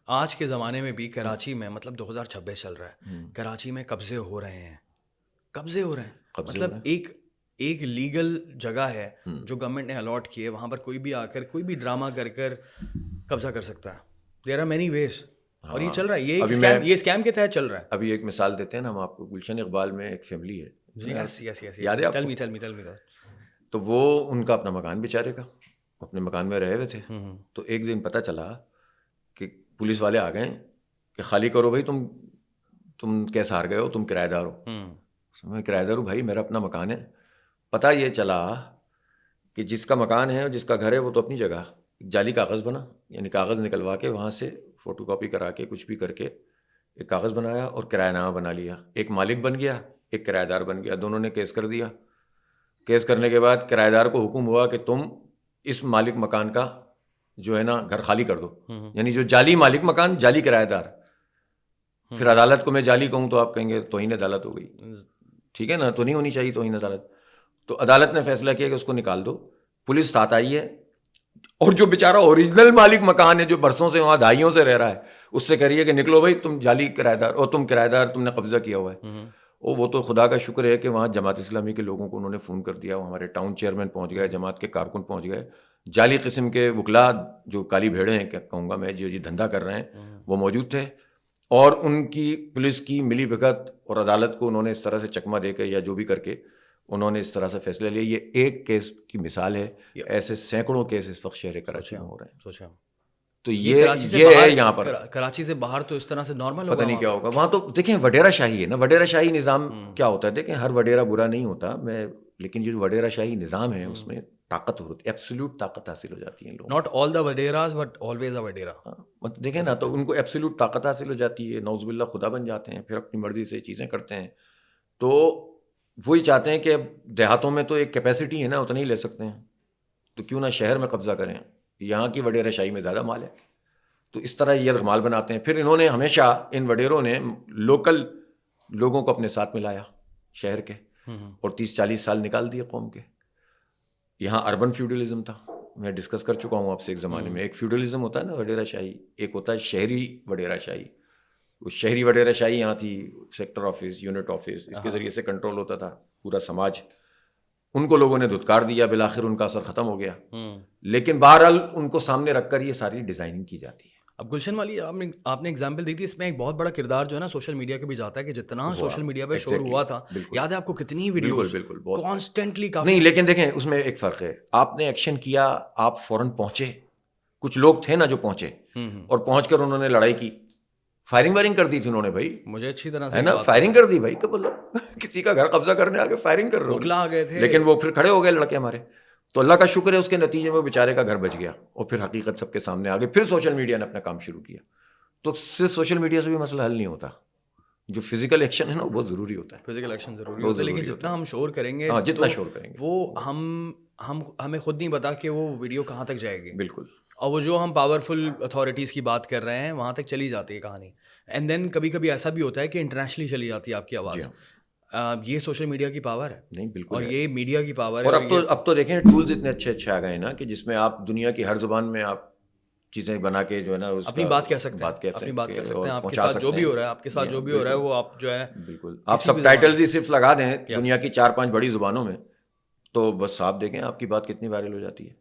آج کے زمانے میں بھی کراچی میں مطلب 2026 چل رہا ہے, کراچی میں قبضے ہو رہے ہیں, مطلب ایک لیگل جگہ ہے جو گورنمنٹ نے الاٹ کی ہے, وہاں پر کوئی بھی آ کر کوئی بھی ڈرامہ کر قبضہ کر سکتا ہے. دیر آر مینی ویز, اور یہ چل رہا ہے, یہ اسکیم کے تحت چل رہا ہے. ابھی ایک مثال دیتے ہیں نا ہم آپ کو, گلشن اقبال میں ایک فیملی ہے, یاد ہے آپ کو؟ تو وہ ان کا اپنا مکان بیچارے کا, اپنے مکان میں رہے ہوئے تھے. تو ایک دن پتہ چلا کہ پولیس والے آ گئے کہ خالی کرو بھائی, تم کیسے ہار گئے ہو, تم کرایہ دار ہو. میں کرایہ دار ہوں بھائی, میرا اپنا مکان ہے. پتہ یہ چلا کہ جس کا مکان ہے, جس کا گھر ہے, وہ تو اپنی جگہ جعلی کاغذ بنا, یعنی کاغذ نکلوا کے وہاں سے فوٹو کاپی کرا کے کچھ بھی کر کے ایک کاغذ بنایا اور کرایہ نامہ بنا لیا. ایک مالک بن گیا, ایک کرایہ دار بن گیا, دونوں نے کیس کر دیا. کیس کرنے کے بعد کرایہ دار کو حکم ہوا کہ تم اس مالک مکان کا جو ہے نا گھر خالی کر دو, یعنی جو جعلی مالک مکان, جعلی کرایہ دار. پھر عدالت کو میں جعلی کہوں تو آپ کہیں گے توہین عدالت ہو گئی, ٹھیک ہے نا, تو نہیں ہونی چاہیے توہین عدالت. تو عدالت نے فیصلہ کیا کہ اس کو نکال دو. پولیس ساتھ آئی ہے, اور جو بیچارہ اوریجنل مالک مکان ہے جو برسوں سے وہاں دہائیوں سے رہ رہا ہے, اس سے کہہ رہی ہے کہ نکلو بھائی, تم جعلی کرایہ دار, اور تم کرایہ دار, تم نے قبضہ کیا ہوا ہے. وہ تو خدا کا شکر ہے کہ وہاں جماعت اسلامی کے لوگوں کو انہوں نے فون کر دیا, وہ ہمارے ٹاؤن چیئرمین پہنچ گئے, جماعت کے کارکن پہنچ گئے. جعلی قسم کے وکلا جو کالی بھیڑیں ہیں کہوں گا میں, جو یہ دھندا کر رہے ہیں, وہ موجود تھے. اور ان کی پولیس کی ملی بھگت اور عدالت کو انہوں نے اس طرح سے چکمہ دے کے یا جو بھی کر کے انہوں نے اس طرح سے فیصلہ لیا. یہ ایک کیس کی مثال ہے, ایسے سینکڑوں کیس اس وقت شہر کراچی میں ہو رہے ہیں. تو یہ ہے یہاں پر کراچی سے باہر تو اس طرح سے نارمل پتہ نہیں کیا ہوگا وہاں. تو دیکھیں وڈیرا شاہی ہے نا, وڈیرا شاہی نظام کیا ہوتا ہے, دیکھیں ہر وڈیرا برا نہیں ہوتا میں, لیکن جو وڈیرا شاہی نظام ہے اس میں طاقت ہوتی ہے, ایبسلیوٹ طاقت حاصل ہو جاتی ہے لوگوں. Not all the waderas but always a wadera. دیکھیں نا, تو ان کو ایبسلیوٹ طاقت حاصل ہو جاتی ہے, نعوذ باللہ خدا بن جاتے ہیں, پھر اپنی مرضی سے چیزیں کرتے ہیں. تو وہی چاہتے ہیں کہ اب دیہاتوں میں تو ایک کیپیسٹی ہے نا, اتنا ہی لے سکتے ہیں, تو کیوں نہ شہر میں قبضہ کریں, یہاں کی وڈیرا شاہی میں زیادہ مال ہے. تو اس طرح یہ رغمال بناتے ہیں. پھر انہوں نے ہمیشہ ان وڈیروں نے لوکل لوگوں کو اپنے ساتھ ملایا شہر کے, اور 30-40 سال نکال دیے قوم کے. یہاں اربن فیوڈلزم تھا, میں ڈسکس کر چکا ہوں آپ سے. ایک زمانے میں ایک فیوڈلزم ہوتا ہے نا وڈیرا شاہی, ایک ہوتا ہے شہری وڈیرا شاہی. وہ شہری وڈیرا شاہی یہاں تھی, سیکٹر آفس, یونٹ آفس, اس کے ذریعے سے کنٹرول ہوتا تھا پورا سماج. ان کو لوگوں نے دھتکار دیا, بالآخر ان کا اثر ختم ہو گیا. لیکن بہرحال ان کو سامنے رکھ کر یہ ساری ڈیزائننگ کی جاتی ہے. اب گلشن والی آپ نے ایگزامپل دی تھی, اس میں ایک بہت بڑا کردار جو ہے نا سوشل میڈیا کا بھی جاتا ہے, کہ جتنا سوشل میڈیا پہ شور ہوا تھا, یاد ہے آپ کو کتنی ویڈیوز کانسٹنٹلی کافی. نہیں لیکن دیکھیں اس میں ایک فرق ہے, آپ نے ایکشن کیا, آپ فوراً پہنچے. کچھ لوگ تھے نا جو پہنچے, اور پہنچ کر انہوں نے لڑائی کی, فائرنگ وائرنگ کر دی تھی انہوں نے بھائی, مجھے اچھی طرح ہے نا, فائرنگ کر دی بھائی, کہ مطلب کسی کا گھر قبضہ کرنے آگے فائرنگ کر رہے ہو, لیکن وہ پھر کھڑے ہو گئے لڑکے ہمارے. تو اللہ کا شکر ہے اس کے نتیجے میں بیچارے کا گھر بچ گیا, اور پھر حقیقت سب کے سامنے آ گئی. پھر سوشل میڈیا نے اپنا کام شروع کیا. تو صرف سوشل میڈیا سے بھی مسئلہ حل نہیں ہوتا, جو فزیکل ایکشن ہے نا وہ بہت ضروری ہوتا ہے. فزیکل ایکشن ضروری ہوتا ہے, لیکن جتنا ہم شور کریں گے, جتنا شور کریں گے, وہ ہمیں خود نہیں پتا کہ وہ ویڈیو کہاں تک جائے گی. بالکل. اور وہ جو ہم پاورفل اتھارٹیز کی بات کر رہے ہیں وہاں تک چلی جاتی ہے کہانی. اینڈ دین کبھی کبھی ایسا بھی ہوتا ہے کہ انٹرنیشنلی چلی جاتی ہے آپ کی آواز. یہ سوشل میڈیا کی پاور ہے. نہیں بالکل, اور یہ میڈیا کی پاور ہے. اور اب تو دیکھیں ٹولز اتنے اچھے آ گئے ہیں نا, کہ جس میں آپ دنیا کی ہر زبان میں آپ چیزیں بنا کے جو ہے نا اپنی بات کہہ سکتے ہیں, آپ کے ساتھ جو بھی ہو رہا ہے, آپ کے ساتھ جو بھی ہو رہا ہے وہ آپ جو ہے بالکل, آپ سب ٹائٹلز ہی صرف لگا دیں دنیا کی 4-5 بڑی زبانوں میں, تو بس آپ دیکھیں آپ کی بات کتنی وائرل ہو جاتی ہے.